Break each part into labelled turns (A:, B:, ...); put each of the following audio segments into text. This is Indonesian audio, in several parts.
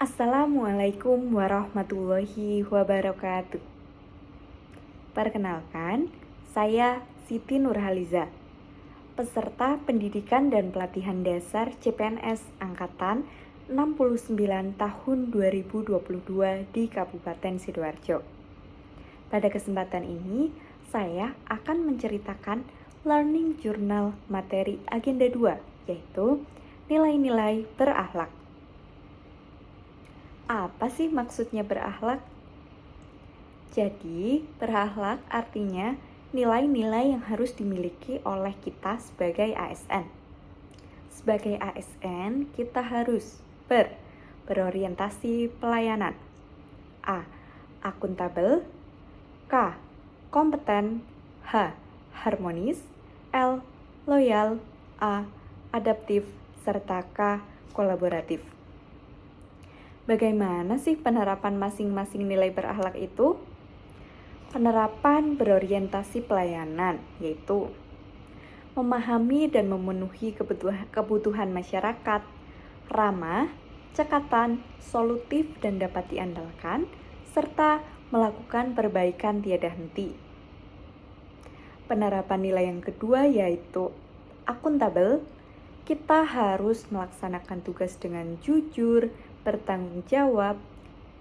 A: Assalamualaikum warahmatullahi wabarakatuh. Perkenalkan, saya Siti Nurhaliza, peserta pendidikan dan pelatihan dasar CPNS Angkatan 69 tahun 2022 di Kabupaten Sidoarjo. Pada kesempatan ini, saya akan menceritakan Learning Journal materi Agenda 2, yaitu nilai-nilai berakhlak. Apa sih maksudnya berakhlak? Jadi, berakhlak artinya nilai-nilai yang harus dimiliki oleh kita sebagai ASN. Sebagai ASN, kita harus berorientasi pelayanan. A. Akuntabel. K. Kompeten. H. Harmonis. L. Loyal. A. Adaptif. Serta K. Kolaboratif. Bagaimana sih penerapan masing-masing nilai berakhlak itu? Penerapan berorientasi pelayanan, yaitu memahami dan memenuhi kebutuhan masyarakat, ramah, cekatan, solutif dan dapat diandalkan, serta melakukan perbaikan tiada henti. Penerapan nilai yang kedua yaitu akuntabel. Kita harus melaksanakan tugas dengan jujur, bertanggung jawab,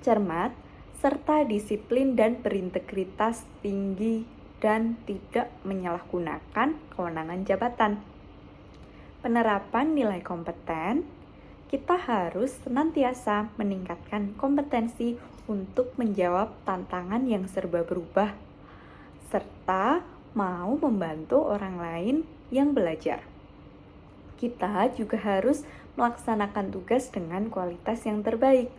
A: cermat, serta disiplin dan berintegritas tinggi dan tidak menyalahgunakan kewenangan jabatan. Penerapan nilai kompeten, kita harus senantiasa meningkatkan kompetensi untuk menjawab tantangan yang serba berubah, serta mau membantu orang lain yang belajar. Kita juga harus melaksanakan tugas dengan kualitas yang terbaik.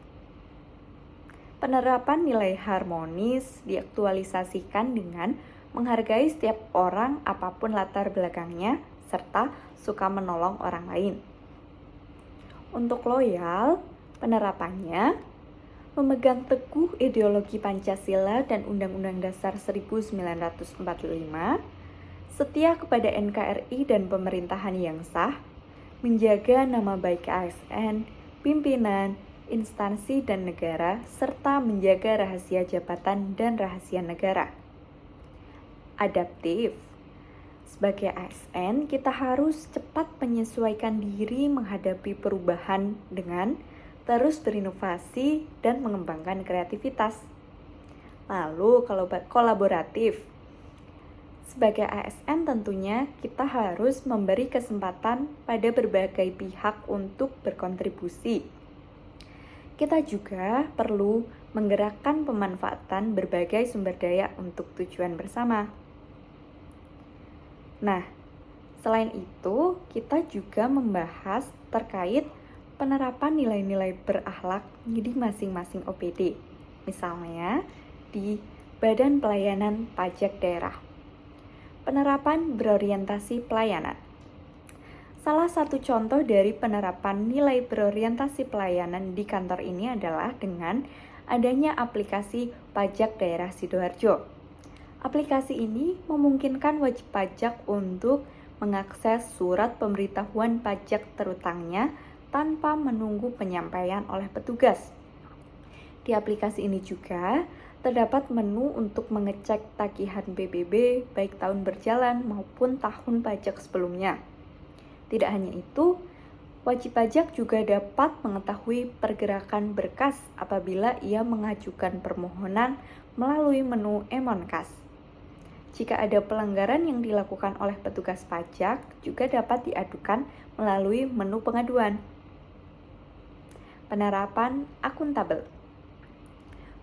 A: Penerapan nilai harmonis diaktualisasikan dengan menghargai setiap orang apapun latar belakangnya, serta suka menolong orang lain. Untuk loyal, penerapannya memegang teguh ideologi Pancasila dan Undang-Undang Dasar 1945, setia kepada NKRI dan pemerintahan yang sah, menjaga nama baik ASN, pimpinan, instansi dan negara, serta menjaga rahasia jabatan dan rahasia negara. Adaptif. Sebagai ASN, kita harus cepat menyesuaikan diri menghadapi perubahan dengan terus berinovasi dan mengembangkan kreativitas. Lalu, kalau kolaboratif, sebagai ASN tentunya kita harus memberi kesempatan pada berbagai pihak untuk berkontribusi. Kita juga perlu menggerakkan pemanfaatan berbagai sumber daya untuk tujuan bersama. Nah, selain itu kita juga membahas terkait penerapan nilai-nilai berakhlak di masing-masing OPD. Misalnya di Badan Pelayanan Pajak Daerah. Penerapan berorientasi pelayanan. Salah satu contoh dari penerapan nilai berorientasi pelayanan di kantor ini adalah dengan adanya aplikasi Pajak Daerah Sidoarjo. Aplikasi ini memungkinkan wajib pajak untuk mengakses surat pemberitahuan pajak terutangnya tanpa menunggu penyampaian oleh petugas. Di aplikasi ini juga terdapat menu untuk mengecek tagihan PBB baik tahun berjalan maupun tahun pajak sebelumnya. Tidak hanya itu, wajib pajak juga dapat mengetahui pergerakan berkas apabila ia mengajukan permohonan melalui menu e-Monkas. Jika ada pelanggaran yang dilakukan oleh petugas pajak, juga dapat diadukan melalui menu pengaduan. Penerapan akuntabel.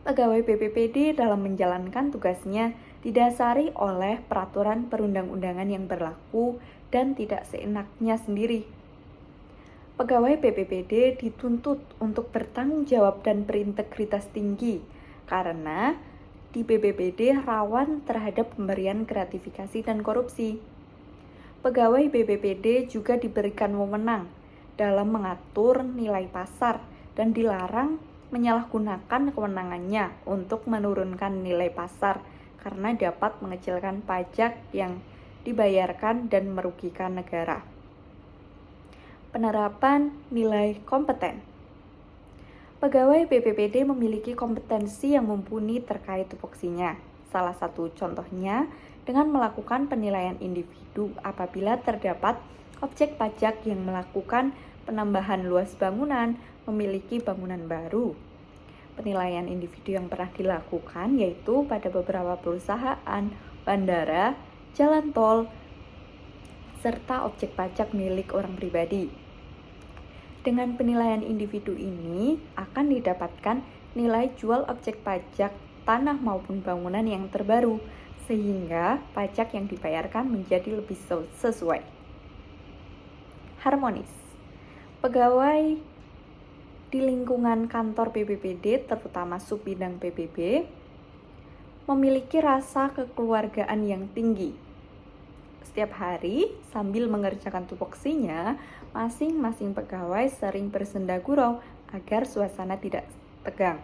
A: Pegawai BPPD dalam menjalankan tugasnya didasari oleh peraturan perundang-undangan yang berlaku dan tidak seenaknya sendiri. Pegawai BPPD dituntut untuk bertanggung jawab dan berintegritas tinggi karena di BPPD rawan terhadap pemberian gratifikasi dan korupsi. Pegawai BPPD juga diberikan wewenang dalam mengatur nilai pasar dan dilarang menyalahgunakan kewenangannya untuk menurunkan nilai pasar karena dapat mengecilkan pajak yang dibayarkan dan merugikan negara. Penerapan nilai kompeten. Pegawai BPPD memiliki kompetensi yang mumpuni terkait tupoksinya. Salah satu contohnya dengan melakukan penilaian individu apabila terdapat objek pajak yang melakukan penambahan luas bangunan, memiliki bangunan baru. Penilaian individu yang pernah dilakukan yaitu pada beberapa perusahaan, bandara, jalan tol, serta objek pajak milik orang pribadi. Dengan penilaian individu ini akan didapatkan nilai jual objek pajak tanah maupun bangunan yang terbaru, sehingga pajak yang dibayarkan menjadi lebih sesuai. Harmonis. Pegawai di lingkungan kantor BPPD, terutama subbidang PBB, memiliki rasa kekeluargaan yang tinggi. Setiap hari, sambil mengerjakan tupoksinya, masing-masing pegawai sering bersenda gurau agar suasana tidak tegang.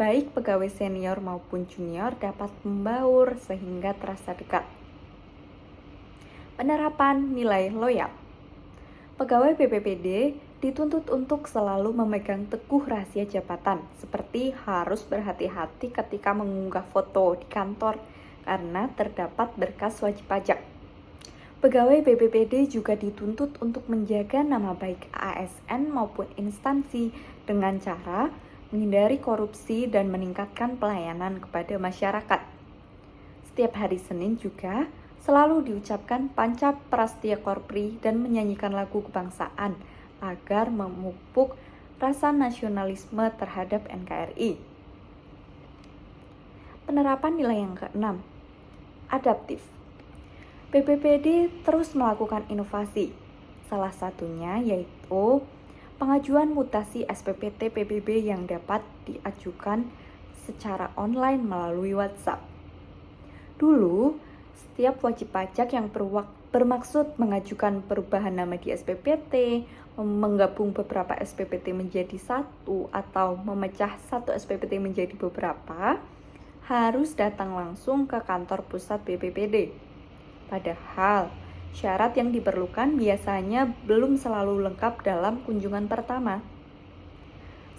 A: Baik pegawai senior maupun junior dapat membaur sehingga terasa dekat. Penerapan nilai loyal. Pegawai BPPD dituntut untuk selalu memegang teguh rahasia jabatan, seperti harus berhati-hati ketika mengunggah foto di kantor karena terdapat berkas wajib pajak. Pegawai BPPD juga dituntut untuk menjaga nama baik ASN maupun instansi dengan cara menghindari korupsi dan meningkatkan pelayanan kepada masyarakat. Setiap hari Senin juga selalu diucapkan Panca Prastya Korpri dan menyanyikan lagu kebangsaan agar memupuk rasa nasionalisme terhadap NKRI. Penerapan nilai yang ke-6, adaptif. BPPD terus melakukan inovasi, salah satunya yaitu pengajuan mutasi SPPT PBB yang dapat diajukan secara online melalui WhatsApp. Dulu, setiap wajib pajak yang bermaksud mengajukan perubahan nama di SPPT, menggabung beberapa SPPT menjadi satu, atau memecah satu SPPT menjadi beberapa, harus datang langsung ke kantor pusat BPPD. Padahal, syarat yang diperlukan biasanya belum selalu lengkap dalam kunjungan pertama.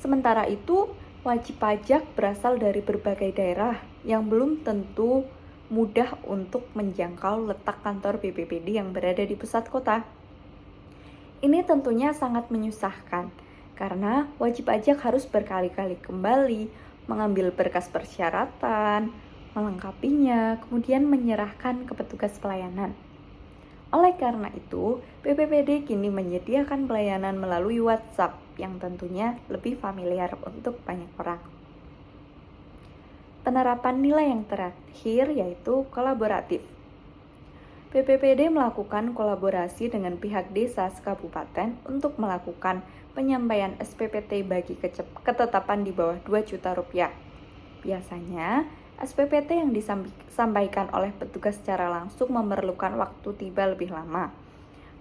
A: Sementara itu, wajib pajak berasal dari berbagai daerah yang belum tentu mudah untuk menjangkau letak kantor BPPD yang berada di pusat kota. Ini tentunya sangat menyusahkan, karena wajib pajak harus berkali-kali kembali mengambil berkas persyaratan, melengkapinya, kemudian menyerahkan ke petugas pelayanan. Oleh karena itu, BPPD kini menyediakan pelayanan melalui WhatsApp yang tentunya lebih familiar untuk banyak orang. Penerapan nilai yang terakhir yaitu kolaboratif. BPPD melakukan kolaborasi dengan pihak desa sekabupaten untuk melakukan penyampaian SPPT bagi ketetapan di bawah 2 juta rupiah. Biasanya, SPPT yang disampaikan oleh petugas secara langsung memerlukan waktu tiba lebih lama.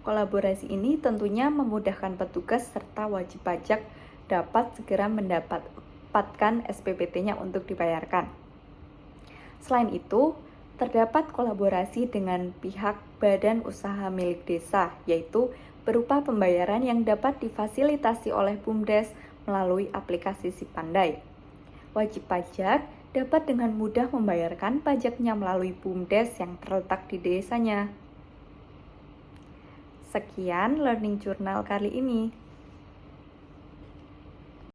A: Kolaborasi ini tentunya memudahkan petugas serta wajib pajak dapat segera mendapatkan SPPT-nya untuk dibayarkan. Selain itu, terdapat kolaborasi dengan pihak badan usaha milik desa, yaitu berupa pembayaran yang dapat difasilitasi oleh BUMDes melalui aplikasi Sipandai. Wajib pajak dapat dengan mudah membayarkan pajaknya melalui BUMDes yang terletak di desanya. Sekian Learning Journal kali ini.